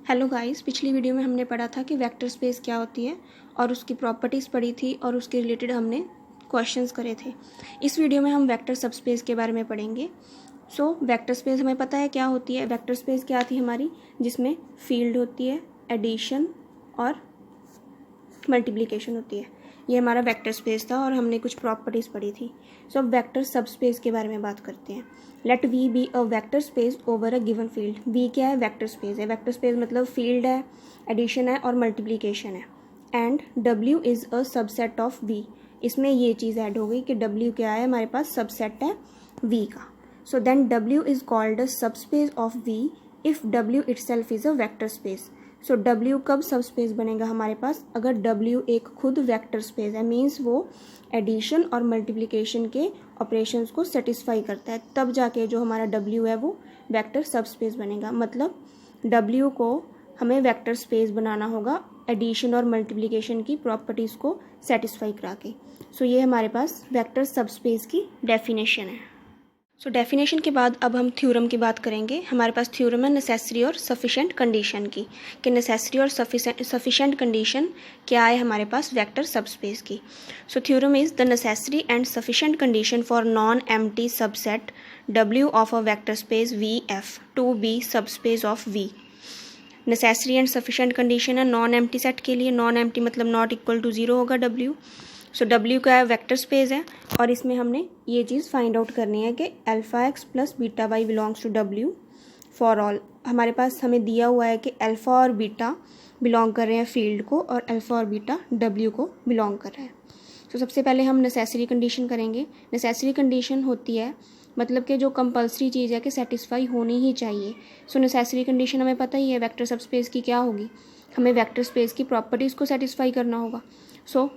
Hello guys, पिछली video में हमने पढ़ा था कि वेक्टर स्पेस क्या होती है और उसकी प्रॉपर्टीज़ पढ़ी थी और उसके रिलेटेड हमने क्वेश्चंस करे थे। इस वीडियो में हम वेक्टर सबस्पेस के बारे में पढ़ेंगे। वेक्टर स्पेस हमें पता है क्या होती है। वेक्टर स्पेस क्या थी हमारी, जिसमें फील्ड होती है, एडिशन और मल्टीप्लिकेशन होती है। ये हमारा वेक्टर स्पेस था और हमने कुछ प्रॉपर्टीज़ पढ़ी थी। अब वेक्टर सबस्पेस के बारे में बात करते हैं। Let V be a vector space over a given field. V क्या है? वेक्टर स्पेस है। वेक्टर स्पेस मतलब फील्ड है, एडिशन है और मल्टीप्लिकेशन है। And W is a subset of V. इसमें ये चीज़ ऐड हो गई कि डब्ल्यू क्या है, हमारे पास सबसेट है वी का। So then W is called a subspace of V if W itself is a vector space. So W कब सब स्पेस बनेगा हमारे पास? अगर डब्ल्यू एक खुद वेक्टर स्पेस है, मीन्स वो एडिशन और मल्टीप्लिकेशन के ऑपरेशंस को सेटिस्फाई करता है, तब जाके जो हमारा डब्ल्यू है वो वेक्टर सब स्पेस बनेगा। मतलब डब्ल्यू को हमें वेक्टर स्पेस बनाना होगा एडिशन और मल्टीप्लिकेशन की प्रॉपर्टीज़ को सेटिस्फाई करा के। सो ये हमारे पास वेक्टर सब स्पेस की डेफिनेशन है। डेफिनेशन के बाद अब हम थ्योरम की बात करेंगे। हमारे पास थ्योरम है नेसेसरी और सफिशेंट कंडीशन की, कि नेसेसरी और सफिशेंट कंडीशन क्या है हमारे पास वेक्टर सबस्पेस की। Theorem is the necessary and sufficient condition for non empty subset W of a vector space V F to be subspace of V. Necessary and sufficient condition है non empty set के लिए। Non empty मतलब not equal to zero होगा W. W का vector space है और इसमें हमने ये चीज़ फाइंड आउट करनी है कि alpha X plus beta Y belongs to W for all. हमारे पास हमें दिया हुआ है कि अल्फ़ा और बीटा बिलोंग कर रहे हैं फील्ड को और अल्फ़ा और बीटा डब्ल्यू को बिलोंग कर रहे हैं। सबसे पहले हम नेसेसरी कंडीशन करेंगे। नेसेसरी कंडीशन होती है मतलब कि जो कंपल्सरी चीज़ है कि सेटिस्फाई होनी ही चाहिए। नेसेसरी कंडीशन हमें पता ही है वेक्टर सबस्पेस की क्या होगी, हमें वेक्टर स्पेस की प्रॉपर्टीज़ को सेटिस्फाई करना होगा।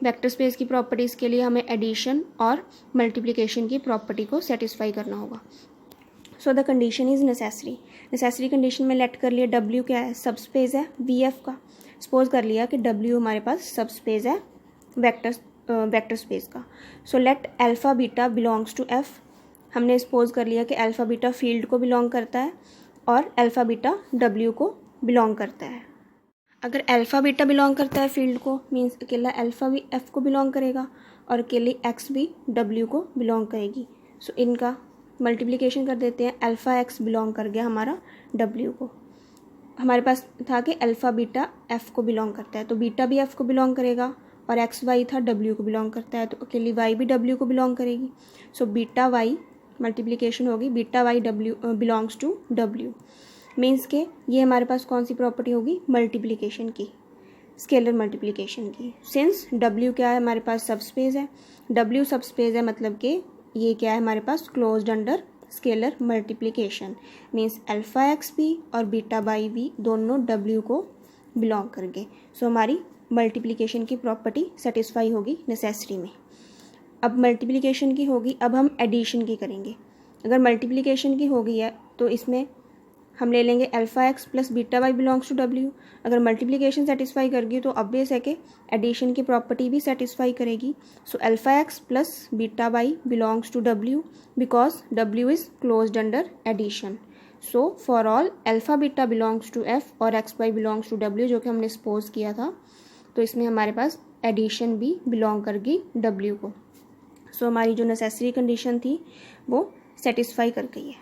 वेक्टर स्पेस की प्रॉपर्टीज़ के लिए हमें एडिशन और मल्टीप्लिकेशन की प्रॉपर्टी को सेटिस्फाई करना होगा। The condition is necessary. Necessary condition में लेट कर लिया डब्ल्यू क्या है, सबस्पेस है वी एफ का। सपोज कर लिया कि डब्ल्यू हमारे पास सबस्पेस है वेक्टर स्पेस का। Let alpha beta belongs to F. हमने सपोज कर लिया कि अल्फ़ा बीटा फील्ड को बिलोंग करता है और अल्फ़ा बीटा डब्ल्यू को बिलोंग करता है। अगर अल्फ़ा बीटा बिलोंग करता है फील्ड को, मीन्स अकेला अल्फ़ा भी एफ को बिलोंग करेगा और अकेली एक्स भी डब्ल्यू को बिलोंग करेगी। इनका मल्टीप्लिकेशन कर देते हैं। अल्फ़ा एक्स बिलोंग कर गया हमारा डब्ल्यू को। हमारे पास था कि अल्फ़ा बीटा एफ को बिलोंग करता है, तो बीटा भी एफ को बिलोंग करेगा और एक्स वाई था डब्ल्यू को बिलोंग करता है, तो अकेली वाई भी डब्ल्यू को बिलोंग करेगी। बीटा वाई मल्टीप्लिकेशन होगी, beta Y W belongs to W. Means के ये हमारे पास कौन सी प्रॉपर्टी होगी, मल्टीप्लिकेशन की, स्केलर मल्टीप्लिकेशन की। सिंस डब्ल्यू क्या है हमारे पास, सबस्पेस है। डब्ल्यू सबस्पेस है मतलब कि ये क्या है हमारे पास, closed under scalar multiplication. Means alpha X भी और बीटा वाई भी दोनों डब्ल्यू को बिलोंग करेंगे। हमारी मल्टीप्लिकेशन की प्रॉपर्टी सेटिस्फाई होगी नेसेसरी में। अब मल्टीप्लिकेशन की होगी, अब हम एडिशन की करेंगे। अगर मल्टीप्लिकेशन की हो गई है तो इसमें हम ले लेंगे alpha X plus beta Y belongs to W. अगर मल्टीप्लिकेशन सेटिस्फाई कर गई तो ऑब्वियस है कि एडिशन की प्रॉपर्टी भी सेटिस्फाई करेगी। Alpha X plus beta Y belongs to W because W is closed under addition. For all alpha beta belongs to F और X Y belongs to W, जो कि हमने सपोज किया था, तो इसमें हमारे पास एडिशन भी बिलोंग कर गई डब्ल्यू को। हमारी जो नेसेसरी कंडीशन थी वो सेटिस्फाई कर गई है,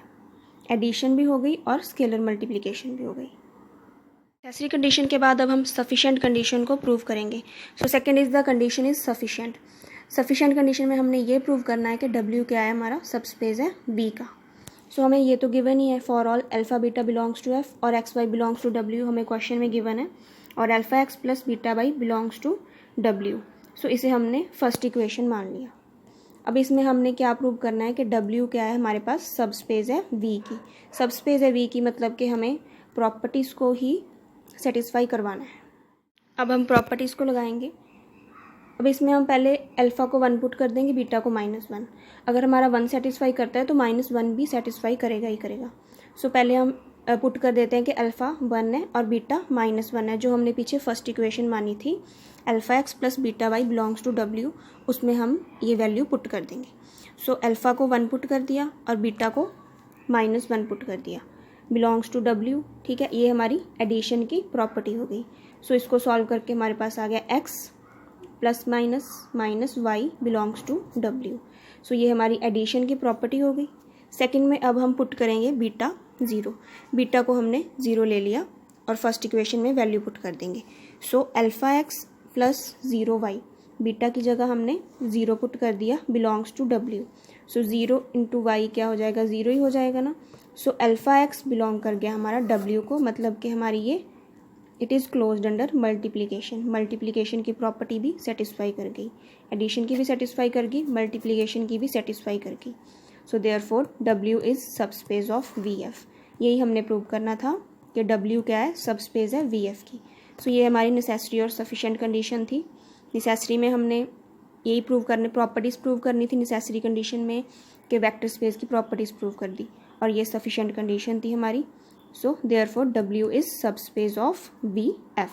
एडिशन भी हो गई और स्केलर मल्टीप्लिकेशन भी हो गई। नेसेसरी कंडीशन के बाद अब हम सफिशेंट कंडीशन को प्रूव करेंगे। Second is the condition is sufficient. Sufficient condition में हमने ये प्रूव करना है कि डब्ल्यू क्या है हमारा, सबस्पेस है बी का। हमें ये तो गिवन ही है, for all alpha beta belongs to F और X Y belongs to W हमें क्वेश्चन में गिवन है, और alpha X plus beta Y belongs to W. इसे हमने फर्स्ट इक्वेशन मान लिया। अब इसमें हमने क्या प्रूव करना है कि डब्ल्यू क्या है हमारे पास, सबस्पेस है वी की। सबस्पेस है वी की मतलब कि हमें प्रॉपर्टीज़ को ही सेटिस्फाई करवाना है। अब हम प्रॉपर्टीज़ को लगाएंगे। अब इसमें हम पहले अल्फ़ा को 1 पुट कर देंगे, बीटा को -1। अगर हमारा 1 सेटिस्फाई करता है तो -1 भी सेटिस्फाई करेगा ही करेगा। पहले हम पुट कर देते हैं कि अल्फ़ा 1 है और बीटा -1 है, जो हमने पीछे फर्स्ट इक्वेशन मानी थी alpha X plus beta Y belongs to W, उसमें हम ये वैल्यू पुट कर देंगे। अल्फ़ा को 1 पुट कर दिया और बीटा को -1 पुट कर दिया। बिलोंग्स टू W, ठीक है, ये हमारी एडिशन की प्रॉपर्टी हो गई। सो इसको सॉल्व करके हमारे पास आ गया x plus minus minus Y belongs to W। So ये हमारी एडिशन की प्रॉपर्टी हो गई। सेकंड में अब हम पुट करेंगे बीटा 0। बीटा को हमने 0 ले लिया और फर्स्ट इक्वेशन में वैल्यू पुट कर देंगे। So alpha X plus 0y, beta की जगह हमने 0 पुट कर दिया, belongs to W। So 0 into Y क्या हो जाएगा, 0 ही हो जाएगा ना। सो अल्फ़ा एक्स बिलोंग कर गया हमारा W को, मतलब कि हमारी ये it is closed under multiplication. Multiplication की प्रॉपर्टी भी सेटिस्फाई कर गई, एडिशन की भी सेटिस्फाई कर गई, मल्टीप्लिकेशन की भी सेटिस्फाई कर गई। So therefore W is subspace of VF। यही हमने प्रूव करना था कि W क्या है, सबस्पेस है VF की। सो ये हमारी नेसेसरी और सफिशिएंट कंडीशन थी। नेसेसरी में हमने यही प्रूव करने, प्रॉपर्टीज़ प्रूव करनी थी नेसेसरी कंडीशन में कि वेक्टर स्पेस की प्रॉपर्टीज़ प्रूव कर दी, और ये सफिशिएंट कंडीशन थी हमारी। So therefore W is subspace of VF।